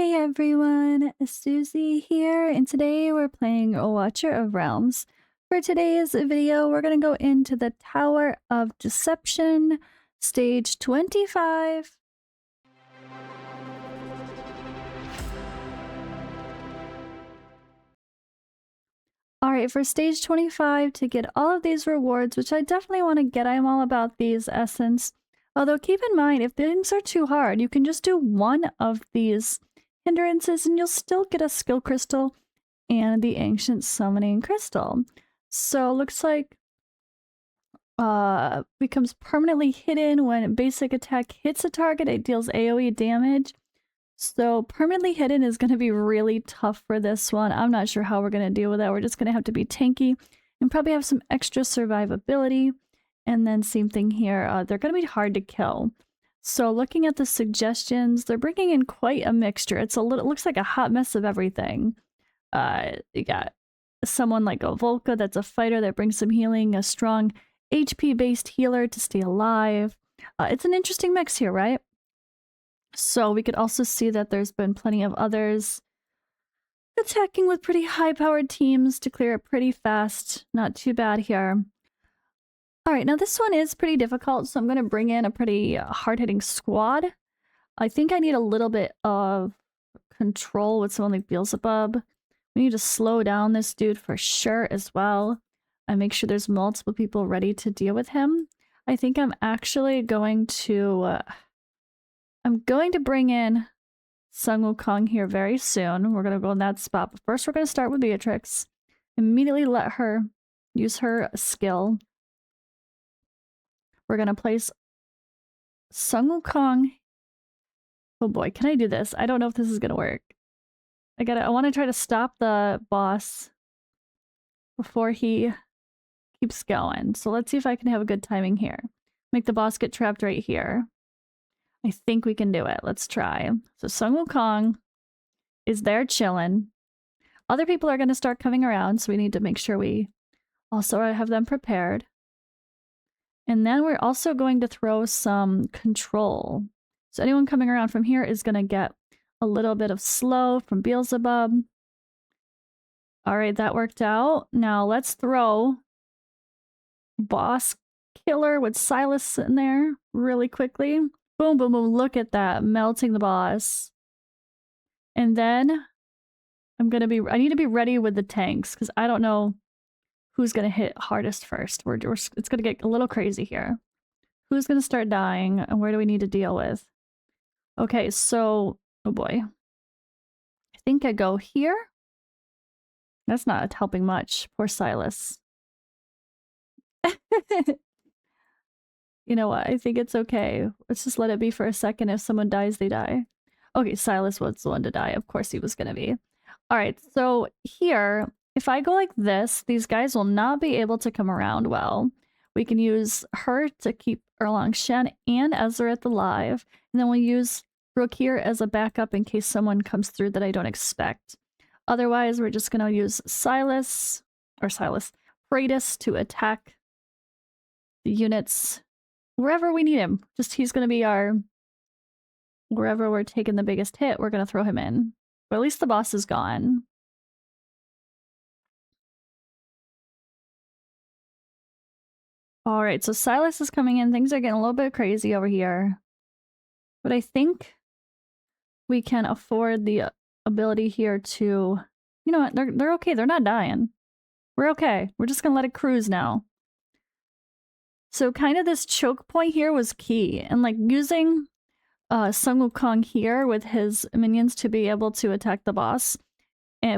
Hey everyone, Suzi here, and today we're playing a Watcher of Realms. For today's video, we're going to go into the Tower of Deception, stage 25. Alright, for stage 25, to get all of these rewards, which I definitely want to get, I'm all about these essence. Although keep in mind, if things are too hard, you can just do one of these hindrances and you'll still get a skill crystal and the ancient summoning crystal. So looks like becomes permanently hidden when basic attack hits a target, it deals AoE damage. So permanently hidden is going to be really tough for this one. I'm not sure how we're going to deal with that. We're just going to have to be tanky and probably have some extra survivability. And then same thing here, they're going to be hard to kill. So looking at the suggestions, they're bringing in quite a mixture. It looks like a hot mess of everything. You got someone like a Volca that's a fighter that brings some healing, a strong HP-based healer to stay alive. It's an interesting mix here, right? So we could also see that there's been plenty of others attacking with pretty high-powered teams to clear it pretty fast. Not too bad here. Alright, now this one is pretty difficult, so I'm going to bring in a pretty hard-hitting squad. I think I need a little bit of control with someone like Beelzebub. We need to slow down this dude for sure as well. And make sure there's multiple people ready to deal with him. I think I'm actually going to... I'm going to bring in Sun Wukong here very soon. We're going to go in that spot. But first we're going to start with Beatrix. Immediately let her use her skill. We're going to place Sun Wukong. Oh boy, can I do this? I don't know if this is going to work. I want to try to stop the boss before he keeps going. So let's see if I can have a good timing here. Make the boss get trapped right here. I think we can do it. Let's try. So Sun Wukong is there chilling. Other people are going to start coming around, so we need to make sure we also have them prepared. And then we're also going to throw some control. So anyone coming around from here is going to get a little bit of slow from Beelzebub. Alright, that worked out. Now let's throw boss killer with Silas in there really quickly. Boom, boom, boom. Look at that. Melting the boss. And then I need to be ready with the tanks because I don't know who's going to hit hardest first. It's going to get a little crazy here. Who's going to start dying and where do we need to deal with? Okay, so, oh boy. I think I go here. That's not helping much. Poor Silas. You know what? I think it's okay. Let's just let it be for a second. If someone dies, they die. Okay, Silas was the one to die. Of course he was going to be. Alright, so here, if I go like this, these guys will not be able to come around well. We can use her to keep Erlang Shen and Ezreath alive. And then we'll use Brooke here as a backup in case someone comes through that I don't expect. Otherwise, we're just going to use Kratos to attack the units wherever we need him. Just he's going to be our... Wherever we're taking the biggest hit, we're going to throw him in. But at least the boss is gone. Alright, so Silas is coming in. Things are getting a little bit crazy over here. But I think we can afford the ability here to... You know what? They're okay. They're not dying. We're okay. We're just going to let it cruise now. So kind of this choke point here was key. And like using Sun Wukong here with his minions to be able to attack the boss,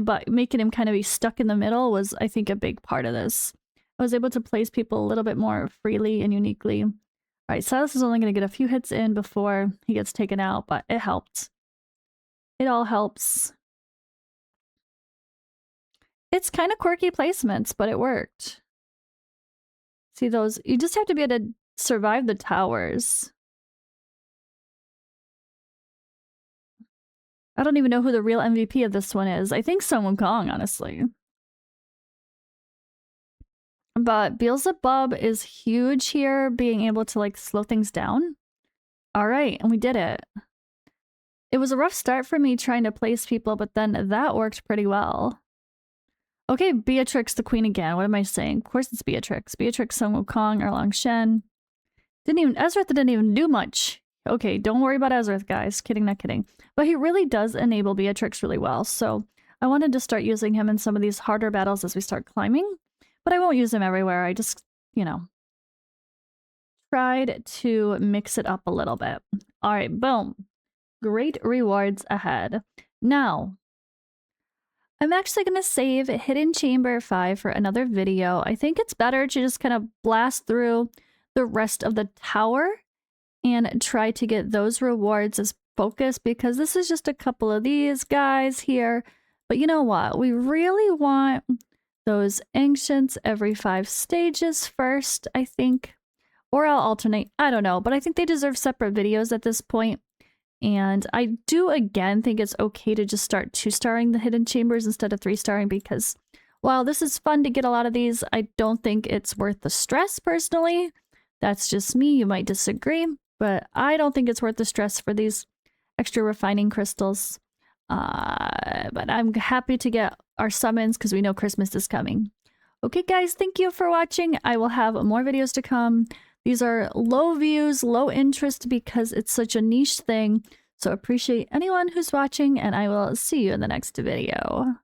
but making him kind of be stuck in the middle was, I think, a big part of this. I was able to place people a little bit more freely and uniquely. Alright, Silas is only going to get a few hits in before he gets taken out, but it helped. It all helps. It's kind of quirky placements, but it worked. See those? You just have to be able to survive the towers. I don't even know who the real MVP of this one is. I think Sun Wukong, honestly. But Beelzebub is huge here, being able to like slow things down. Alright, and we did it. It was a rough start for me trying to place people, but then that worked pretty well. Okay, Beatrix the queen again. What am I saying? Of course it's Beatrix. Beatrix, Sun Wukong, Erlang Shen. Ezreath didn't even do much. Okay, don't worry about Ezreath, guys. Kidding, not kidding. But he really does enable Beatrix really well, so I wanted to start using him in some of these harder battles as we start climbing. But I won't use him everywhere. I just, you know, tried to mix it up a little bit. All right, boom. Great rewards ahead. Now, I'm actually going to save Hidden Chamber 5 for another video. I think it's better to just kind of blast through the rest of the tower and try to get those rewards as focus, because this is just a couple of these guys here. But you know what? We really want those ancients every 5 stages first, I think. Or I'll alternate. I don't know. But I think they deserve separate videos at this point. And I do, again, think it's okay to just start 2-starring the hidden chambers instead of 3-starring, because while this is fun to get a lot of these, I don't think it's worth the stress personally. That's just me. You might disagree, but I don't think it's worth the stress for these extra refining crystals. But I'm happy to get our summons because we know Christmas is coming. Okay, guys, thank you for watching. I will have more videos to come. These are low views, low interest because it's such a niche thing. So appreciate anyone who's watching, and I will see you in the next video.